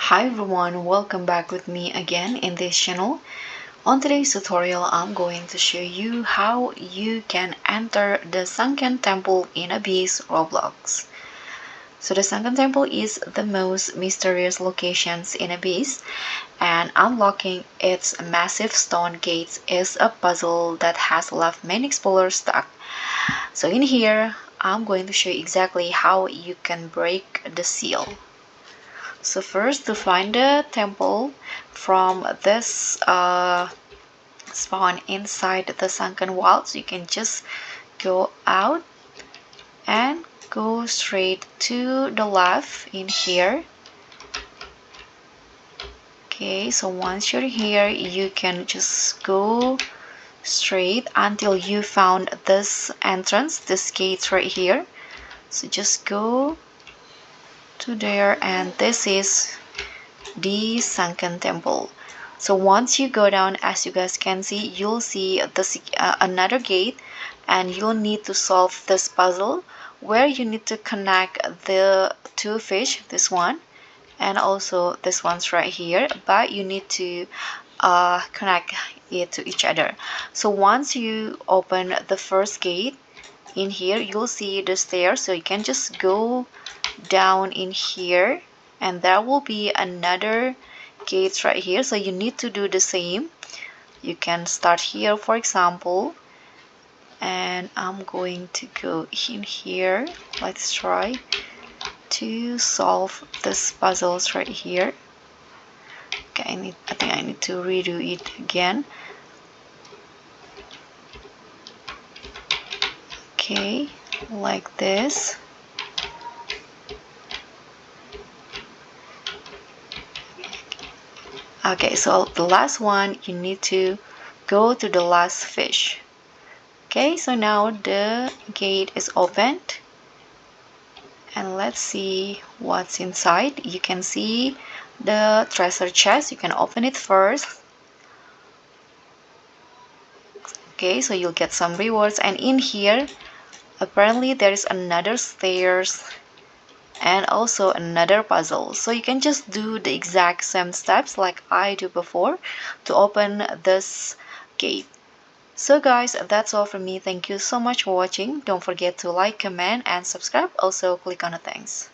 Hi everyone, welcome back with me again in this channel. On today's tutorial, I'm going to show you how you can enter the Sunken Temple in Abyss Roblox. So the Sunken Temple is the most mysterious locations in Abyss, and unlocking its massive stone gates is a puzzle that has left many explorers stuck. So in here, I'm going to show you exactly how you can break the seal. So first, to find the temple from this spawn inside the sunken walls, you can just go out and go straight to the left in here. Okay, so once you're here, you can just go straight until you found this entrance, this gate right here. So just go to there, and this is the Sunken Temple. So once you go down, as you guys can see, you'll see another gate, and you'll need to solve this puzzle where you need to connect the two fish, this one and also this one's right here, but you need to connect it to each other. So once you open the first gate in here, you'll see the stairs, so you can just go down in here, and there will be another gate right here, so you need to do the same. You can start here, for example, and I'm going to go in here. Let's try to solve this puzzles right here. Okay, I think I need to redo it again. Okay, like this. Okay, so the last one, you need to go to the last fish. Okay, so now the gate is opened, and let's see what's inside. You can see the treasure chest. You can open it first. Okay, so you'll get some rewards, and in here apparently there is another stairs and also another puzzle. So you can just do the exact same steps like I do before to open this gate. So guys, that's all from me. Thank you so much for watching. Don't forget to like, comment, and subscribe. Also click on the thanks.